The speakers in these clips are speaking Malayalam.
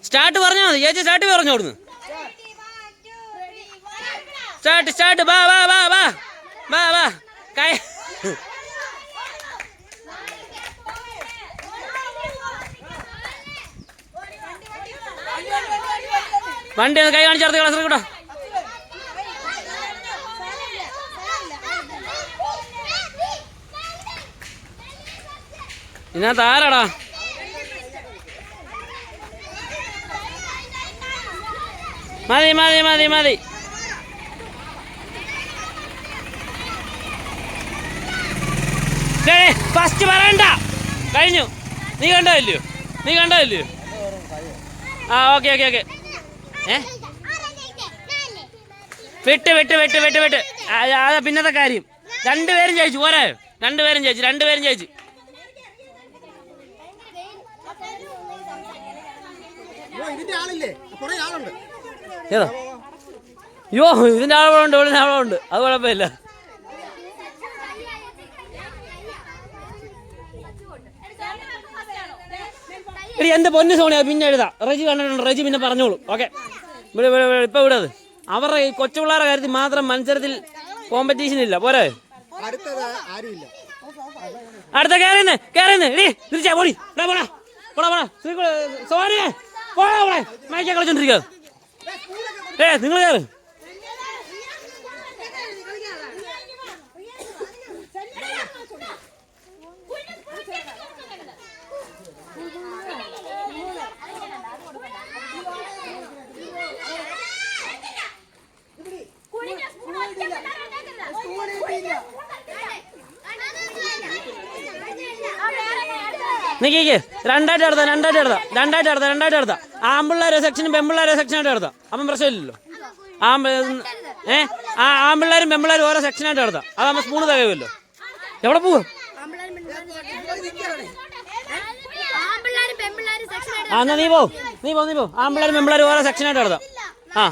സ്റ്റാർട്ട് പറഞ്ഞാൽ മതി ചേച്ചി. സ്റ്റാർട്ട് പറഞ്ഞു അവിടുന്ന്. സ്റ്റാർട്ട്. വാ വാ വാ വാ വാ വാ. വണ്ടി ഒന്ന് കൈ കാണിച്ചെടുത്ത് കളസറി കൂട്ടോ. ഇതിനകത്ത് ആരാടാ? മതി മതി മതി മതി. ഫസ്റ്റ് പറയണ്ട, കഴിഞ്ഞു. നീ കണ്ടോ ഇല്ലയോ? ആ ഓക്കെ ഓക്കെ ഓക്കെ. വിട്ട് അതാ പിന്നത്തെ കാര്യം. രണ്ടുപേരും ജയിച്ചു. പോരായോ? രണ്ടുപേരും ജയിച്ചു. ഏതാ? അയ്യോ ഇതിന്റെ ആളുണ്ട്, അത് കുഴപ്പമില്ല. എടി എന്റെ പൊന്നു സോണിയാ പിന്നെ എഴുതാം. റജി കണ്ടിട്ടുണ്ട്, റജി പിന്നെ പറഞ്ഞോളൂ. ഓക്കെ ഇപ്പൊ വിടത്. അവരുടെ ഈ കൊച്ചു പിള്ളേരുടെ കാര്യത്തിൽ മാത്രം മത്സരത്തിൽ കോമ്പറ്റീഷൻ ഇല്ല. പോരെ? അടുത്ത കയറിന്ന് തിരിച്ചാ പോടി. സോണിയെ പോടാ, മയക്കാൻ കളിച്ചോണ്ടിരിക്കുക. നിങ്ങൾ കയറ്. നിക്ക് രണ്ടായിട്ട് എടുത്താ. ആമ്പിള്ളേരെ സെക്ഷനും പെമ്പിള്ളേരെ സെക്ഷനായിട്ട് എടുത്താം. അപ്പം പ്രശ്നമില്ലല്ലോ. ആമ്പിള്ളേരും പെമ്പിള്ളേരും ഓരോ സെക്ഷനായിട്ട് എടുത്താം. അതാകുമ്പോൾ സ്പൂണ് തികയുമല്ലോ. എവിടെ പോവും? എന്നാ നീ പോ. ആമ്പിള്ളേരും പെമ്പിള്ളേരും ഓരോ സെക്ഷനായിട്ട് എടുത്താം. ആ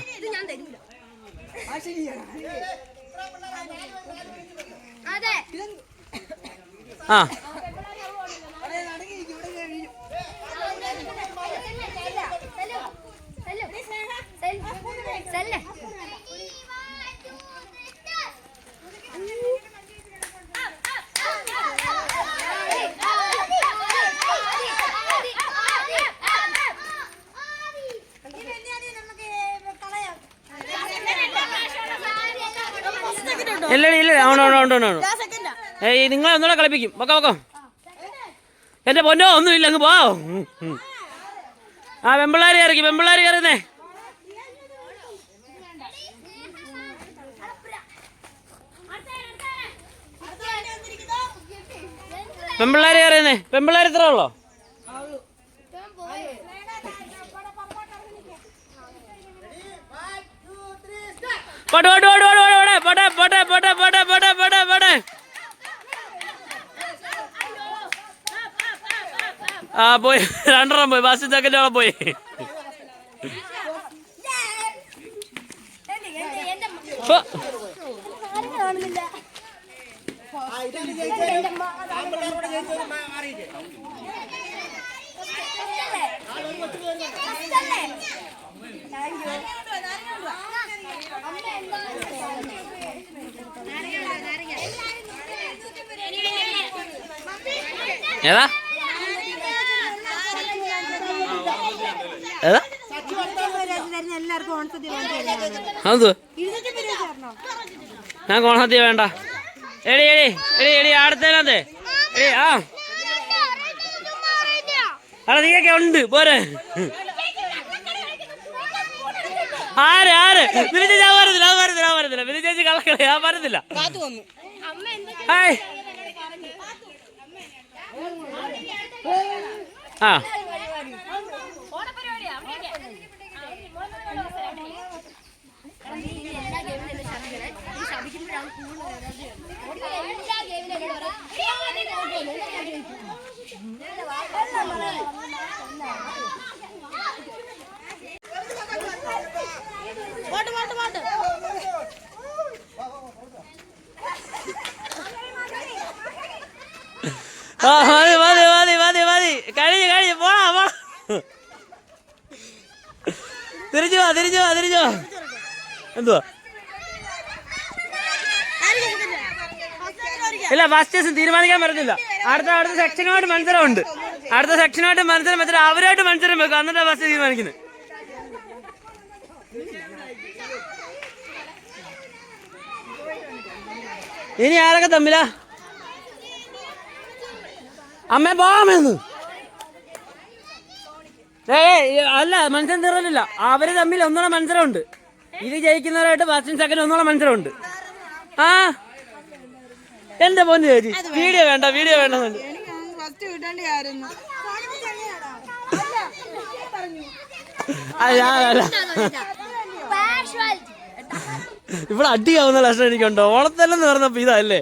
ഇല്ല ഉണ്ട്. നിങ്ങളെ ഒന്നുകൂടെ കളിപ്പിക്കും. പൊക്കോ. എന്റെ പൊന്നോ ഒന്നുമില്ല, അങ്ങ് പോ. ആ പെമ്പിള്ളേർ കയറുന്നേ. പെമ്പിള്ളേർ ഇത്ര ഉള്ളോ? ആ പോയി, 2 പോയി. ബസ് സെക്കൻഡോളം പോയി. ഏതാ ഞാൻ കോണസദ്യ വേണ്ട. എടി അടുത്തേ അവിടെ നീയൊക്കെ ഉണ്ട്. പോരെ? ആര് വിളിച്ച ഞാൻ പറഞ്ഞില്ല. വിളിച്ചേച്ചി കളക്കളെ ഞാൻ പറഞ്ഞില്ല. ആ മതി കഴിഞ്ഞു പോടാ. എന്തുവാ? ഇല്ല, ഫസ്റ്റ് തീരുമാനിക്കാൻ പറ്റുന്നില്ല. അടുത്ത സെക്ഷനുമായിട്ട് മത്സരമുണ്ട്. അടുത്ത സെക്ഷനുമായിട്ട് മത്സരം വെച്ചിട്ട് അവരായിട്ട് മത്സരം വെക്കും. എന്നിട്ടാ ഫസ്റ്റ് തീരുമാനിക്കുന്നത്. ഇനി ആരൊക്കെ തമ്മിലാ? അമ്മ പോകാമെന്ന്. അല്ല, മത്സരം തീർന്നില്ല. അവര് തമ്മിൽ ഒന്നുകൂടെ മത്സരമുണ്ട്. ഇത് ജയിക്കുന്നവരായിട്ട് ഫസ്റ്റ് സെക്കൻഡ് ഒന്നുകൂടെ മത്സരമുണ്ട്. ആ എന്റെ പൊന്നു ചേച്ചി, വീഡിയോ വേണ്ട. ഇവിടെ അടിയാവുന്ന ലക്ഷണം എനിക്കുണ്ടോ? ഓണത്തല്ലെന്ന് പറഞ്ഞപ്പോ ഇതല്ലേ?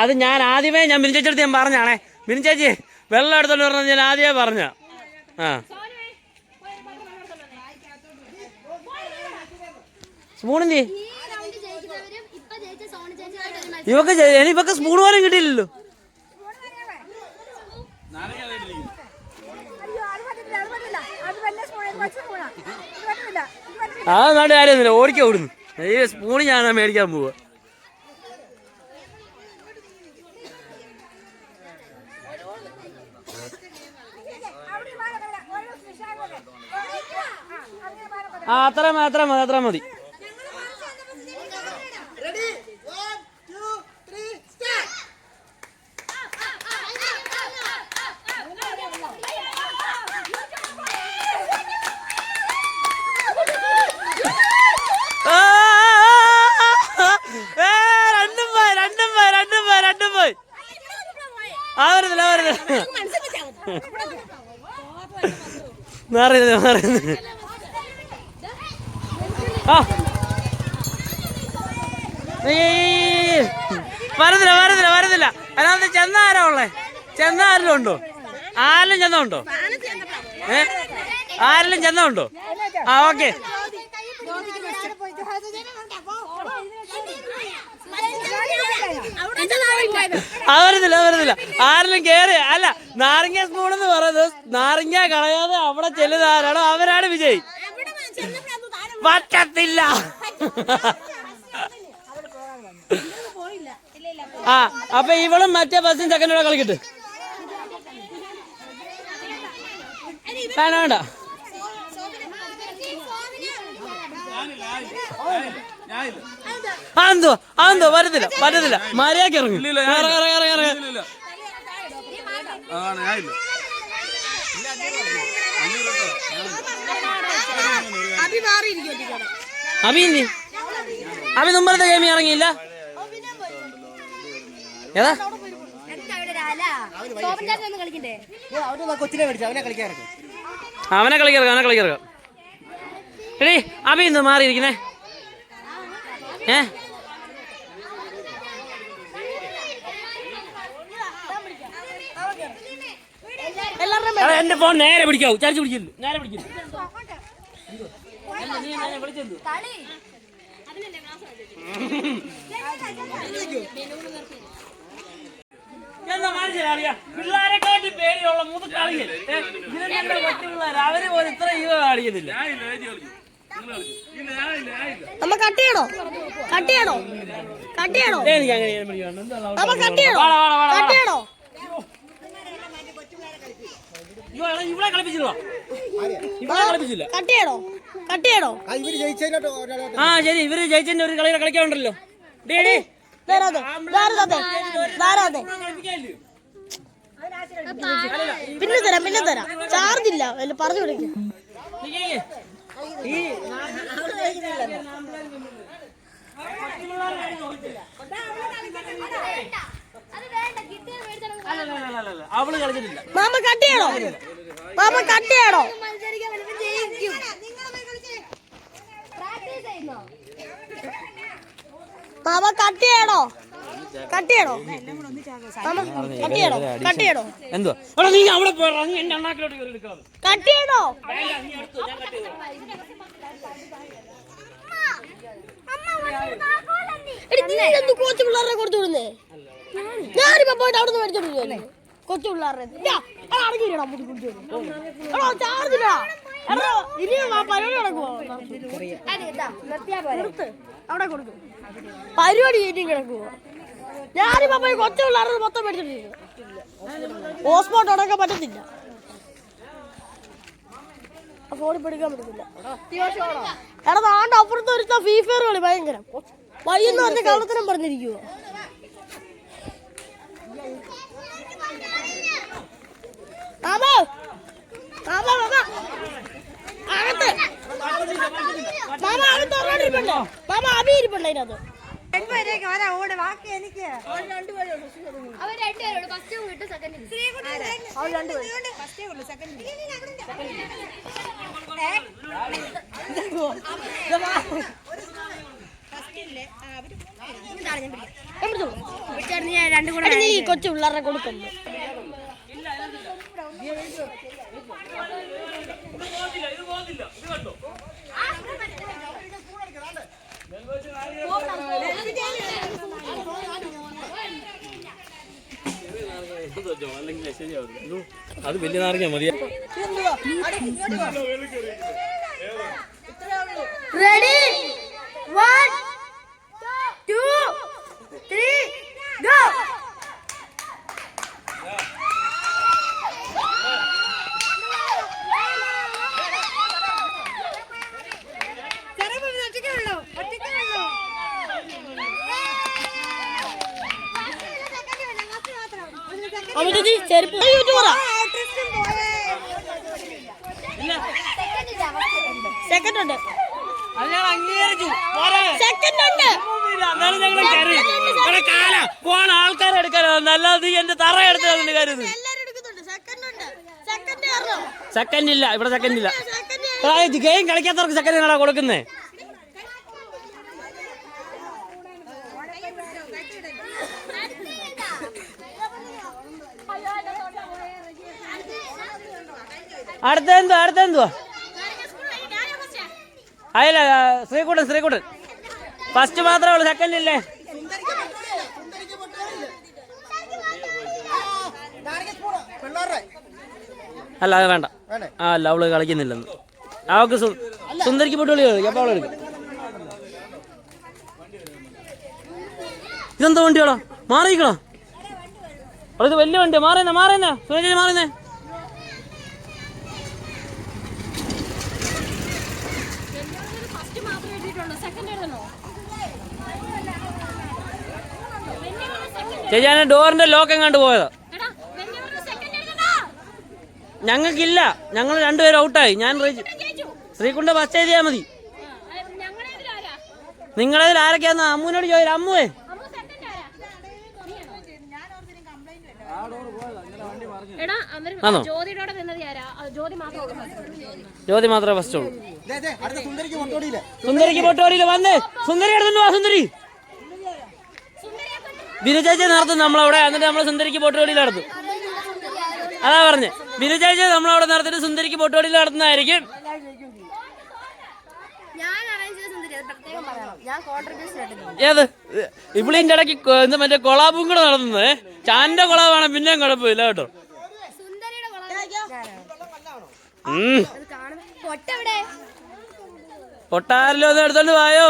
അത് ഞാൻ ആദ്യമേ ബിനു ചേച്ചിയെടുത്ത് ഞാൻ പറഞ്ഞാണേ. ബിനു ചേച്ചി വെള്ളം എടുത്തോണ്ട് പറഞ്ഞ ഞാൻ ആദ്യമേ പറഞ്ഞ. സ്പൂണിന്തി ഇവക്ക് സ്പൂൺ പോലും കിട്ടിയില്ലല്ലോ. അതൊന്നും കാര്യമൊന്നുമില്ല. ഓടിക്കാൻ ഓടുന്നു. ഈ സ്പൂണ് ഞാൻ മേടിക്കാൻ പോവാ. അത്ര മതി. രണ്ടും പോയി. വരുന്നില്ല. അതിനകത്ത് ചെന്ന ആരാ ഉള്ളേ? ചെന്ന ആരെങ്കിലും ഉണ്ടോ? ആരെങ്കിലും ചെന്നുണ്ടോ? ആരെങ്കിലും ചെന്നുണ്ടോ? ആ ഓക്കെ. വരുന്നില്ല. ആരെങ്കിലും കേറി. അല്ല, നാരങ്ങ സ്പൂൺ എന്ന് പറയുന്നത് നാരങ്ങ കളയാതെ അവിടെ ചെല്ലുന്ന ആരാണോ അവരാണ് വിജയി. പറ്റത്തില്ല. അപ്പൊ ഇവളും മറ്റേ ബസ്സിന് സെക്കൻഡോടെ കളിക്കട്ടെ. വേണ്ട. അതെന്തോ പറ്റത്തില്ല. മര്യാദക്ക് ഇറങ്ങി. അഭി മുമ്പത്തെ ഗെയിമിൽ ഇറങ്ങിയില്ല. ഏതാ? അവനെ കളിക്കിറക്കാം. എടീ, അഭി ഇന്ന് മാറിയിരിക്കുന്നേ. എന്റെ ഫോൺ നേരെ പിടിക്കാവൂ. ചരിച്ചു പിടിക്കില്ല. നേരെ പിടിക്കില്ല. എന്താ മനസ്സിലാളിയ? പിള്ളേരെക്കാട്ടി പേടിയുള്ള മുതുക്കളികൾ പിള്ളേർ അവര് പോലും ഇത്ര ഈവ കാണിക്കുന്നില്ല. എനിക്ക് അങ്ങനെ ഇവിടെ കളിപ്പിച്ചില്ല. ആ ശരി, ഇവര് ജയിച്ചതിന്റെ ഒരു കളിയുടെ കളിക്കാനുണ്ടല്ലോ. പിന്നെ തരാം. ചാർജ് ഇല്ല. പറഞ്ഞു കൊടുക്കും. അവള് കളിച്ചിട്ടില്ല. മാമ കട്ടിയാണോ? എന്തുവാ നീ അവിടെ എന്റെ അണ്ണാക്കിലോട്ട് കയറി എടുക്കണം. കട്ടിയാണോ? കൊച്ചു പിള്ളേരെ കൊടുത്തു വിടുന്നേ. ഞാനിപ്പോ പോയിട്ട് അവിടെ നിന്ന് മേടിച്ചോണ്ടിരിക്കുവല്ലേ കൊച്ചു പിള്ളേരുടെ. ഇറങ്ങിയിടാ മുടി കുടിച്ചു എടോ ചാർജില്ല എടോ ഇനി പരിപാടി നടക്കുവോ അവിടെ കൊടുക്കും പരിപാടി ഇനിയും കിടക്കുവോ ഞാനിപ്പോ പോയി കൊച്ചു പിള്ളേർ മൊത്തം മേടിച്ചിട്ടില്ല ഹോസ്പോട്ട് അടക്കാൻ പറ്റത്തില്ല ഫോണിൽ പിടിക്കാൻ പറ്റത്തില്ല എടാ നാണ്ട് അപ്പുറത്ത് ഒരുത്ത ഫ്രീ ഫയർ കളി ഭയങ്കര വയ്യെന്ന് പറഞ്ഞ കള്ളത്തിനും പറഞ്ഞിരിക്കുവോ അകത്ത് മാമ അകത്ത് ഇരിപ്പുണ്ടോ മാമ അബി ഇരിപ്പുണ്ടോ അതിനകത്ത് കൊച്ചു പിള്ളേരെ കൊടുക്കുന്നു അത് വലിയ നാരങ്ങ മതിയാ റെഡി 1 2 3 ഗോ ചെരുപ്പ് സെക്കൻഡ് ഉണ്ട് ആൾക്കാരെ എടുക്കാനോ നല്ലത് എന്റെ തറ എടുത്തത് കരുത് സെക്കൻഡ് ഇല്ല ഇവിടെ സെക്കൻഡ് ഇല്ല ഗെയിം കളിക്കാത്തവർക്ക് സെക്കൻഡ് കൊടുക്കുന്നേ അടുത്തെന്തുവാ അയല്ല ശ്രീകുട്ടൻ ഫസ്റ്റ് മാത്രമേ ഉള്ളൂ സെക്കൻഡ് ഇല്ലേ അല്ല അത് വേണ്ട അല്ല അവള് കളിക്കുന്നില്ലെന്ന് അവൾക്ക് സുന്ദരിക്ക് പോട്ട് കളി അപ്പൊ അവളെടുക്കും ഇതെന്താ വണ്ടിയാണോ മാറിയിക്കണോ ഇത് വലിയ വണ്ടിയാ മാറുന്നേ സുനേജി മാറുന്നേ ചേച്ചി ഞാൻ ഡോറിന്റെ ലോക്ക് എങ്ങാണ്ട് പോയതാ ഞങ്ങൾക്കില്ല ഞങ്ങൾ രണ്ടുപേരും ഔട്ടായി ഞാൻ ശ്രീകുണ്ട ഫസ്റ്റ് എഴുതിയാ മതി നിങ്ങളതിൽ ആരൊക്കെയാന്ന് അമ്മുവിനോട് ചോദിച്ചു അമ്മുവേ ആണോ ജ്യോതി മാത്രമേ ഫസ്റ്റ് ഉള്ളൂ സുന്ദരിക്ക് പൊട്ടോടിയില്ല വന്നേ സുന്ദരി എടുത്തു വാ സുന്ദരി ബിനുചേച്ചി നടത്തും നമ്മളവിടെ എന്നിട്ട് നമ്മൾ സുന്ദരിക്ക് പൊട്ടുകളിൽ നടത്തും അതാ പറഞ്ഞേ ബിനുചേച്ചി നമ്മളവിടെ നടത്തിട്ട് സുന്ദരിക്ക് പൊട്ടുകളിൽ നടത്തുന്നതായിരിക്കും ഏത് ഇവിളിന്റെ ഇടയ്ക്ക് മറ്റേ കൊളാബും കൂടെ നടത്തുന്നത് ചാന്റെ കൊളാബാണ് പിന്നെയും കുഴപ്പമില്ല കേട്ടോ പൊട്ടാരല്ലോ ഒന്ന് എടുത്തോണ്ട് വായോ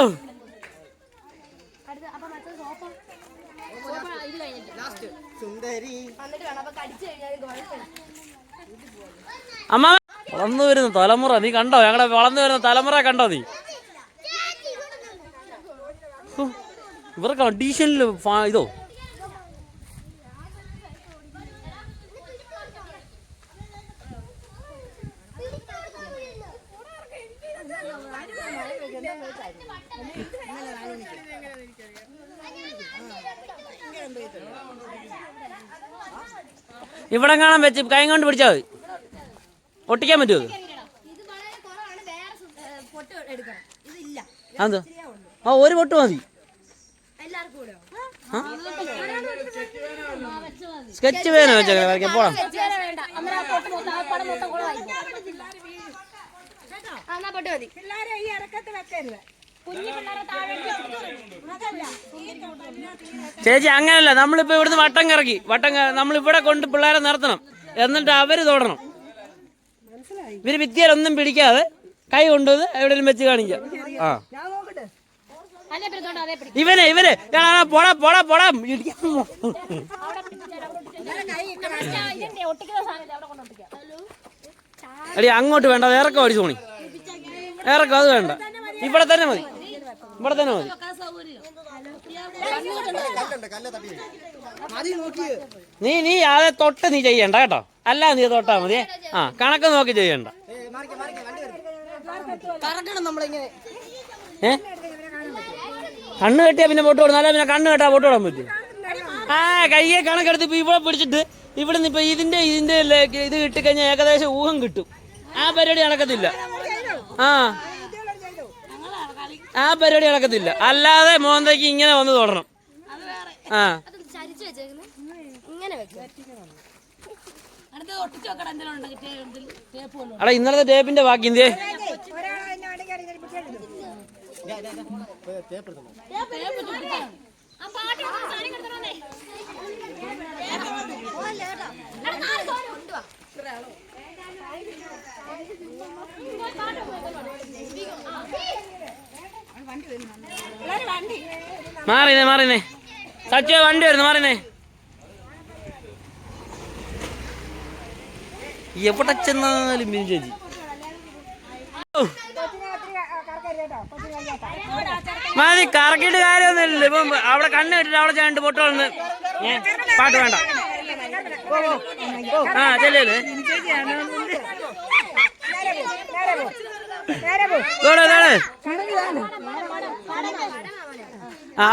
അമ്മ വളർന്നു വരുന്ന തലമുറ നീ കണ്ടോ ഞങ്ങളുടെ വളർന്നു വരുന്ന തലമുറ കണ്ടോ നീ ഇവർക്ക് അഡീഷണൽ ഇതോ ഇവിടെ കാണാൻ വെച്ച് കൈ കൊണ്ട് പിടിച്ചാൽ മതി ഒട്ടിക്കാൻ പറ്റുമോ അതെന്താ ഒരു പൊട്ട് മതി സ്കെച്ച് പേന വെച്ചേക്കാം വരയ്ക്കാൻ പോണം ചേച്ചി അങ്ങനല്ല നമ്മളിപ്പോ ഇവിടുന്ന് വട്ടം കറക്കി നമ്മളിവിടെ കൊണ്ട് പിള്ളേരെ നിർത്തണം എന്നിട്ട് അവര് തൊടണം. ഇവര് ഭിത്തിയിലൊന്നും പിടിക്കാതെ കൈ കൊണ്ടുവന്ന് എവിടെയും വെച്ച് കാണിക്കാം. ആ ഇവനെ പോടാ പോടാ പോടാ അടി അങ്ങോട്ട് വേണ്ട, ഇറക്കം അടിച്ചു പോണി, ഇറക്കം അത് വേണ്ട, ഇവിടെ തന്നെ മതി, ഇവിടെ തന്നെ മതി. നീ അതെ തൊട്ട് നീ ചെയ്യണ്ട കേട്ടോ, അല്ല നീ തൊട്ടാ മതിയേ. ആ കണക്ക് നോക്കി ചെയ്യണ്ട. കണ്ണ് കെട്ടിയാ പിന്നെ പൊട്ട് കൊടുക്കും, അല്ല പിന്നെ കണ്ണ് കെട്ടാ പൊട്ട് വിടാൻ പറ്റും. ആ കയ്യെ കണക്കെടുത്ത് ഇപ്പൊ ഇവിടെ പിടിച്ചിട്ട് ഇവിടെ നിന്ന് ഇപ്പൊ ഇതിന്റെ ഇത് കിട്ടിക്കഴിഞ്ഞാൽ ഏകദേശം ഊഹം കിട്ടും. ആ പരിപാടി നടക്കത്തില്ല. ആ പരിപാടി നടക്കത്തില്ല. അല്ലാതെ മോന്തയ്ക്ക് ഇങ്ങനെ വന്ന് തൊടണം. ആ അടാ ഇന്നലത്തെ ടേപ്പിന്റെ ബാക്കി എന്തേ? മാറിനേ സച്ചോ, വണ്ടി വരുന്നു, മാറിനേ. എവിടെ ചെന്നാലും മീൻ ചേച്ചി മതി, കറക്കിയിട്ട് കാര്യമൊന്നുമില്ല. ഇപ്പം അവിടെ കണ്ണ് കെട്ടിട്ട് അവിടെ ചേണ്ട് പൊട്ടോന്ന് പാട്ട് വേണ്ട. ആ ചെല്ലേ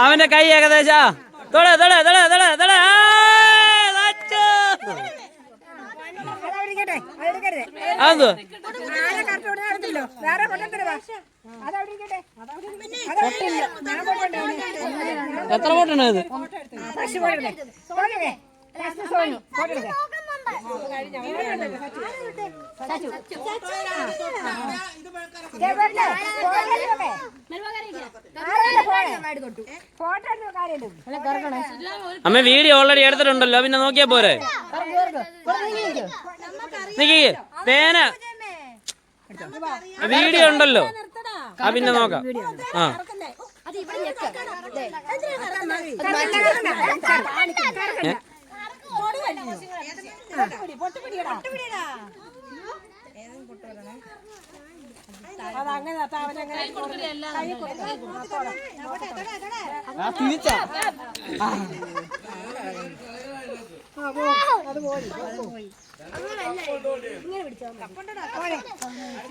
അവന്റെ കൈ ഏകദേശ അതോ എത്ര ഫോട്ടോ ഇത്? അമ്മ വീഡിയോ ഓൾറെഡി എടുത്തിട്ടുണ്ടല്ലോ, പിന്നെ നോക്കിയാ പോരെ. പേന വീഡിയോ ഉണ്ടല്ലോ, ആ പിന്നെ നോക്കാം. ആ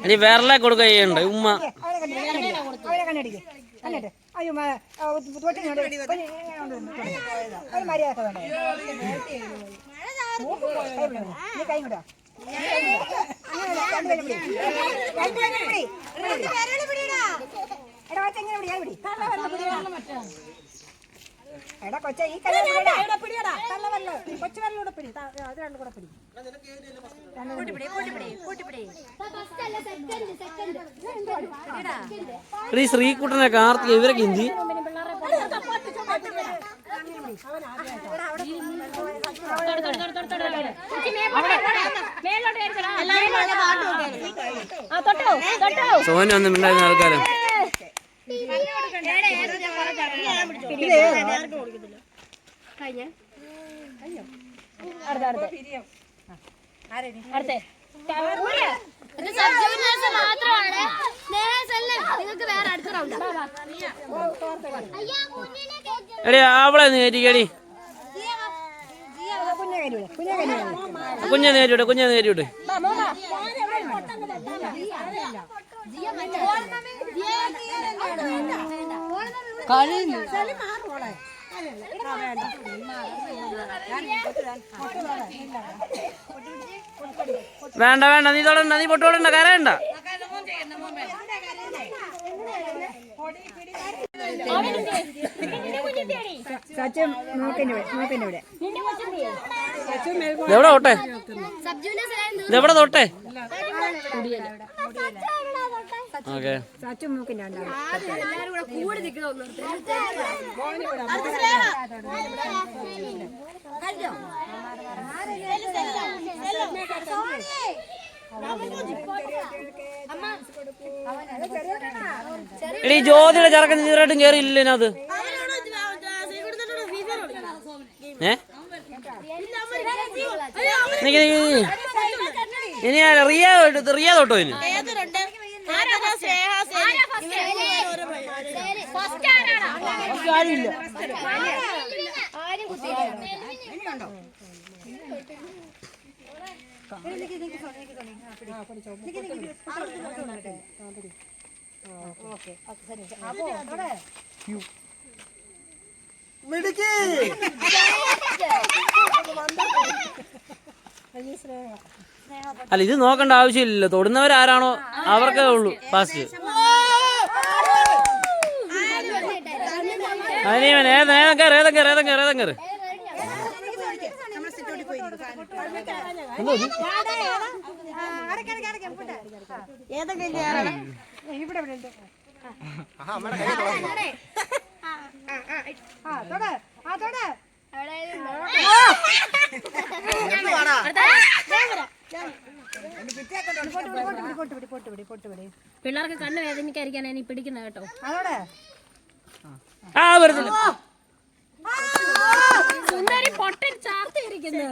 ഇനി വേറെ കൊടുക്കുകയുണ്ട് ഉമ്മ. എടാ കൊച്ച ഈ കൊച്ചുവരലൂടെ പിടി, അത് രണ്ടും കൂടെ പിടി. ശ്രീകുട്ടനെ കാർത്തിക ഇവരൊക്കെ ഹിന്ദി സോന ഒന്നും ഉണ്ടായിരുന്ന ആൾക്കാരും എടി അവളെ നേരിക്കടി, കുഞ്ഞെ നേരിട്ടെ. വേണ്ട നീ തൊടണ്ട, നീ പൊട്ടോടണ്ട, കരയണ്ട. എവിടെ തൊട്ടെ, ഇതെവിടെ തൊട്ടെ? ഓക്കെ എടീ ജ്യോതിയുടെ ചെറുക്കൻ ഇതുവരായിട്ടും കയറിയില്ല ഇതിനകത്ത്. ഇനി റിയ തൊട്ടോ ഇനി ആരുമില്ല. അല്ല ഇത് നോക്കേണ്ട ആവശ്യമില്ലല്ലോ, തൊടുന്നവരാരാണോ അവർക്കേ ഉള്ളൂ ഫാസ്റ്റ്. അതിനേവൻ ഏതം കയറ്. പിള്ളേർക്ക് കണ്ണ് വേദനിക്കാതിരിക്കാൻ ഇനി പിടിക്കുന്ന കേട്ടോ. സുന്ദരി പൊട്ടൻ ചാർത്തിരിക്കുന്നു.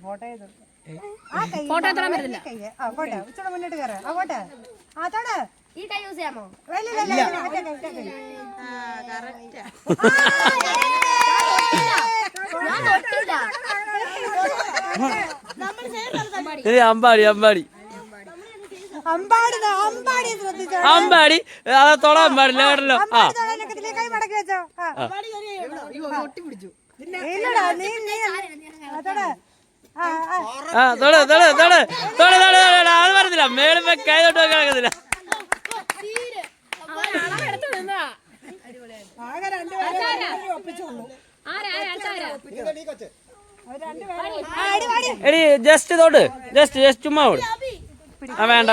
ഫോട്ടോ എത്താൻ പറ്റില്ല. മുന്നോട്ട് കയറാം. അങ്ങോട്ട് ഈ കൈ യൂസ് ചെയ്യാമോ? അമ്പാടി അത് തൊടാൻ പാടില്ല കേട്ടല്ലോ. അത് പറഞ്ഞില്ല, മേളിൽ കൈ തൊട്ട് കിടക്കത്തില്ല. എടി ജസ്റ്റ് തൊട്ട്, ജസ്റ്റ് ചുമ്മാ വേണ്ട.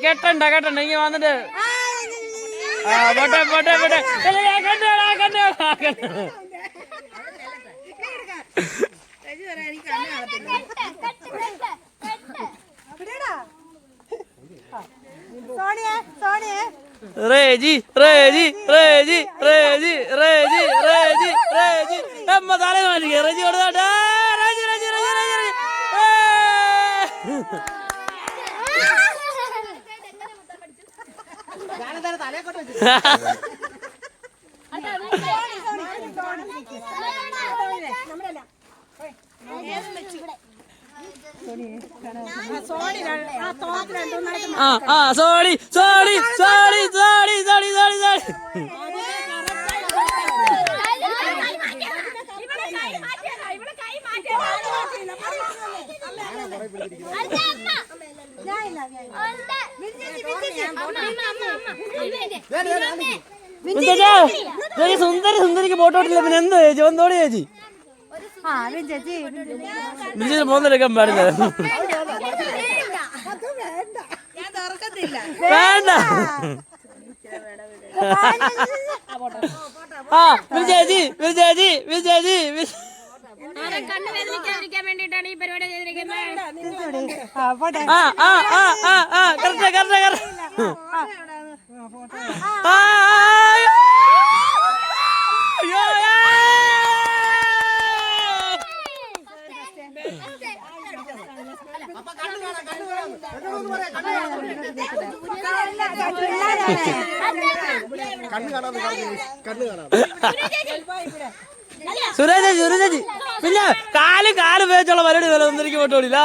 കേട്ടണ്ട ഇങ്ങ വന്നിട്ട് പോട്ടെ റേജി അമ്മ തല മാറ്റിക്കേ. റേജി കൊടുത്താ സോറി സുന്ദരിക്ക് ഫോട്ടോ ഇട്ടില്ല. പിന്നെ എന്തോ ചേച്ചി ഒന്നോടി ചേച്ചി പോന്നെടുക്കാൻ പാടില്ല. വേണ്ട ചേച്ചി കണ്ണ് വേദനിക്കാതിരിക്കാൻ വേണ്ടിട്ടാണ് ഈ പരിപാടി ചെയ്തിരിക്കുന്നത്. സുരേജി പിന്നെ കാല് ഉപയോഗിച്ചുള്ള പരിപാടി ഒന്നും എനിക്ക് പോട്ടോളില്ല.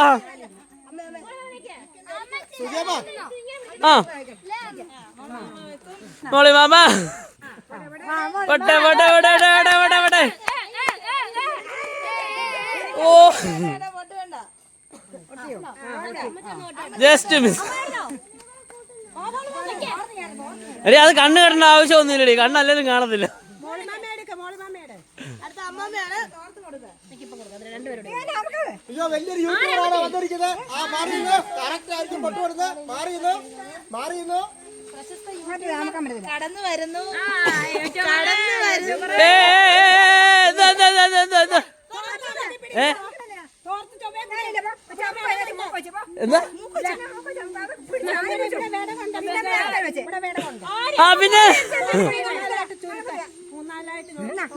ആ മോളി മാമ പോട്ടെ പോട്ടെ പോട്ടെ പോട്ടെ പോട്ടെ പോട്ടെ. ഓ ജസ്റ്റ് മിസ്. എടി അത് കണ്ണ് കെട്ടേണ്ട ആവശ്യമൊന്നുമില്ലടി, കണ്ണല്ലേലും കാണത്തില്ല. വലിയൊരു യൂട്യൂബറാണ് വന്നിരിക്കുന്നത്. കടന്നു വരുന്നു. എന്താ ആ പിന്നെ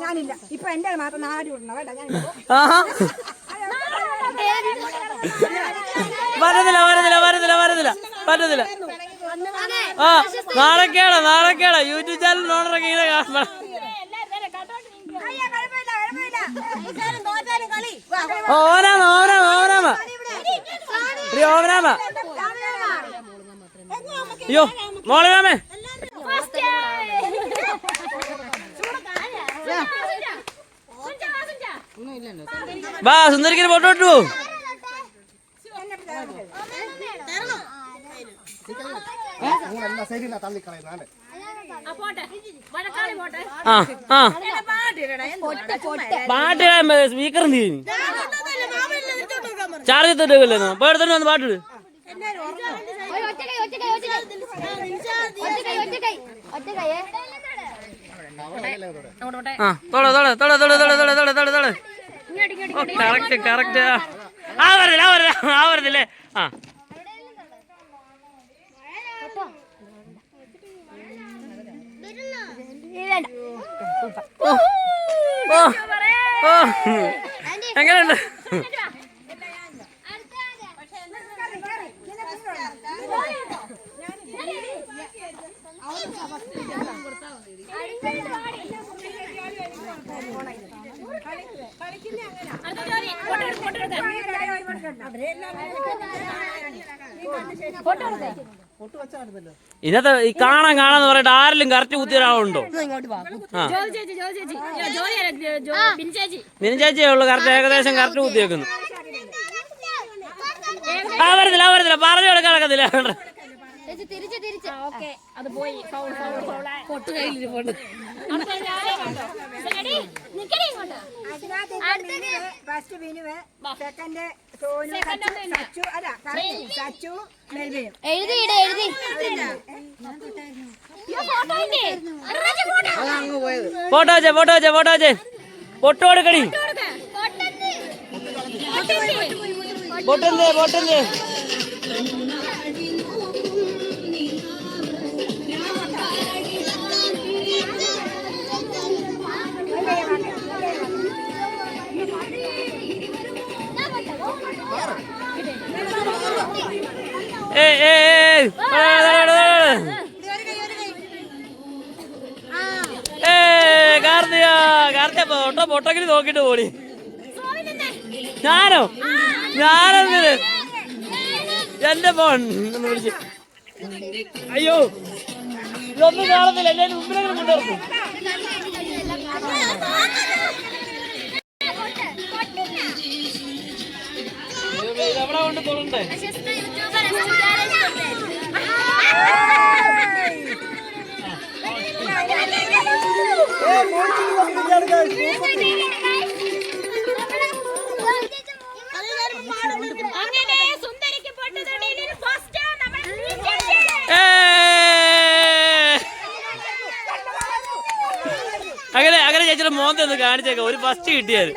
ഞാനില്ല ഇപ്പൊ എന്റെ മാത്രം 4 വിടണം കേട്ടോ. ഞാൻ വരുന്നില്ല വരുന്നില്ല വരുന്നില്ല വരുന്നില്ല പറ്റത്തില്ല. ആ നാളെക്കാണ് യൂട്യൂബ് ചാനൽ ഓണറൊക്കെ ഇങ്ങനെ കാണണം. ഓവനാമ ഓവനാമ ഓവനാമ ഓവനാമ. അയ്യോ മോളെ മാമേ വാ സുന്ദരിക്ക് ഫോട്ടോ ഇട്ടു. ആ ആ പാട്ടിടാൻ സ്പീക്കർ ചാർജ് എത്തിട്ടല്ലേ ഇപ്പൊ എടുത്തോണ്ട് വന്ന് പാട്ടിട്. ആ തൊട തൊട തൊട തൊട തൊട തൊട തൊട തൊട തൊട. Correct correct. ആ വരുന്നില്ല ആ വരുന്നില്ലേ. ആ എങ്ങനെയുണ്ട്? ഇതിനകത്ത് ഈ കാണാന്ന് പറഞ്ഞിട്ട് ആരെങ്കിലും കറക്റ്റ് കുത്തിയ ഒരാളുണ്ടോ? മിനി ചേച്ചിയേ ഉള്ളു കറക്റ്റ്, ഏകദേശം കറക്റ്റ് കുത്തി വെക്കുന്നു. ആ വരുന്നില്ല പറഞ്ഞു കൊടുക്കണക്കത്തില്ല. ഫസ്റ്റ് വിനുവ്, സെക്കൻഡ് സോനു, സച്ചു അല്ല സച്ചു മെൽവിനും. ഫോട്ടോ വെച്ചേ പൊട്ട് കൊടുക്കടി. പൊട്ടല്ലേ കാർത്തിക പൊട്ടക്കിൽ നോക്കിട്ട് പോടി. ഞാനോ എന്റെ ഫോൺ ഒന്ന് വിളിച്ച്. അയ്യോ ഇതൊന്നും കാണത്തില്ല, എന്റെ മുമ്പിലെങ്കിലും കൊണ്ടുവരുന്നു. എവിടെ കൊണ്ട് തൊടണ്ടേ? അങ്ങനെ ചേച്ചിയുടെ മോന്ത ഒന്ന് കാണിച്ചേക്കാം, ഒരു ഫസ്റ്റ് കിട്ടിയത്.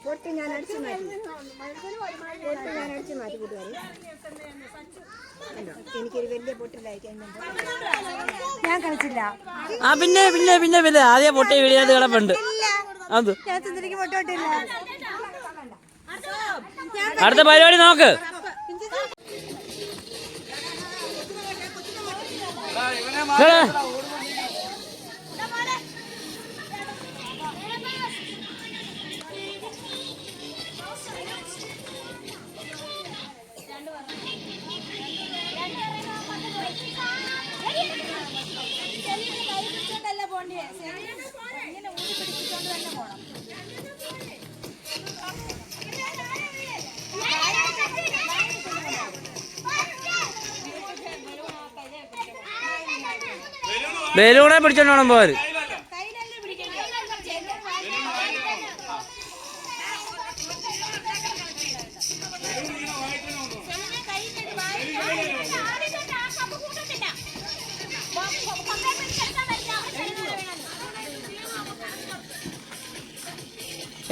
പൊട്ടി ഞാൻ അടിച്ചു മാറ്റി. ഞാൻ അടിച്ച് മാറ്റി കൂട്ടുകാരി. എനിക്കൊരു വലിയ പൊട്ടിലായിരിക്കും. ഞാൻ കളിച്ചില്ല. ആ പിന്നെ പിന്നെ പിന്നെ പിന്നെ ആദ്യം പൊട്ടി വീടിനകത്ത് കിടപ്പുണ്ട്. അത് ഞാൻ സുന്ദരിക്ക് പൊട്ടോട്ടില്ല. അടുത്ത പരിപാടി നോക്ക്. ബലൂണെ പിടിച്ചോണ്ട് വേണം പോര്.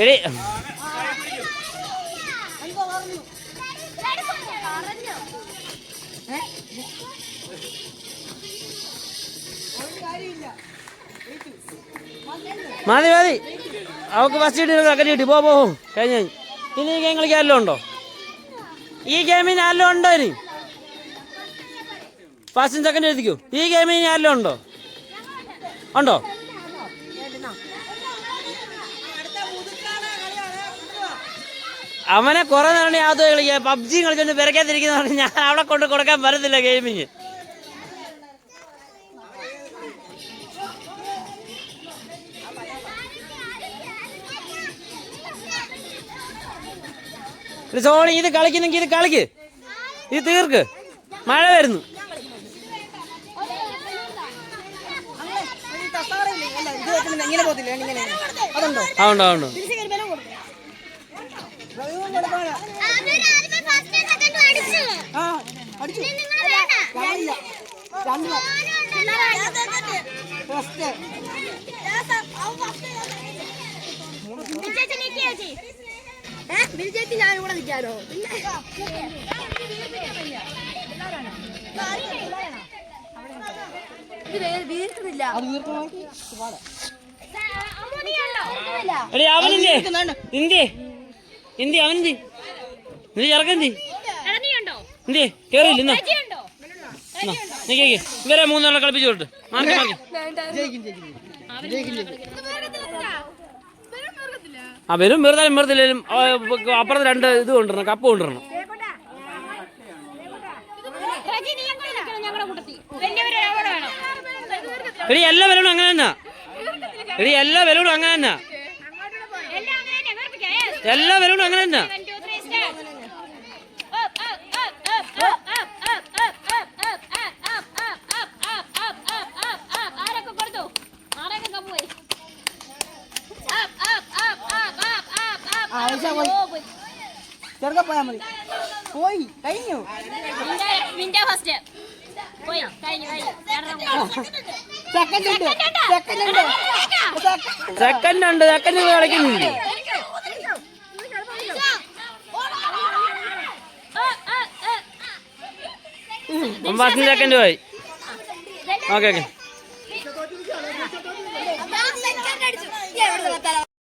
എടി മതി മതി, അവക്ക് ഫസ്റ്റ് കിട്ടി സെക്കൻഡ് കിട്ടി. പോ കഴിഞ്ഞ. ഇനി ഈ ഗെയിം കളിക്കാൻ ആരെല്ലാം ഉണ്ടോ? ഈ ഗെയിമിന് ആരെല്ലാം ഉണ്ടോ? ഇനി ഫസ്റ്റും സെക്കൻഡ് എഴുതിക്കോ. ഈ ഗെയിമിന് ആരെല്ലാം ഉണ്ടോ? ഉണ്ടോ? അവനെ കുറെ നേരം യാതൊരു കളിക്കുക, പബ്ജി കളിച്ചോണ്ട് പെരക്കാതിരിക്കുന്ന പറഞ്ഞ് ഞാൻ അവിടെ കൊണ്ട് കൊടുക്കാൻ പറ്റത്തില്ല ഗെയിമിങ്. സോണി ഇത് കളിക്കുന്നെങ്കിൽ ഇത് കളിക്ക്, ഇത് തീർക്ക്. മഴ വരുന്നു. അതുണ്ടോ അതുണ്ടോ. ഞാൻ കൂടെ നിൽക്കാനോ? അവനില്ലേ ഇന്ത്യ ഇന്ത്യ അവനെന്തി നീ ഇറക്കെന്തി ഇന്ത്യ കേറിയില്ല. നീ കേക്ക് ഇവരെ മൂന്നാളെ കളിപ്പിച്ചു കൊടുത്ത് മാർക്ക് മാർക്ക്. ആ വരും വെറുതാലും വെറുതില്ലേലും അപ്പുറത്ത് രണ്ട് ഇത് കൊണ്ടുവരണം, കപ്പ് കൊണ്ടുവരണം. എടി എല്ലാ ബലൂണും അങ്ങനെ തന്നെ. എടി എല്ലാ ബലൂണും അങ്ങനെ തന്നെ. എല്ലാ ബലൂണും അങ്ങനെ തന്നെ. ചെറുക്കെ പോയാ മതി. പോയി കഴിഞ്ഞു. സെക്കൻഡ് ഉണ്ട്, സെക്കൻഡ് കളിക്കുന്നില്ല. ഫസ്റ്റ് സെക്കൻഡ് പോയി. Okay okay.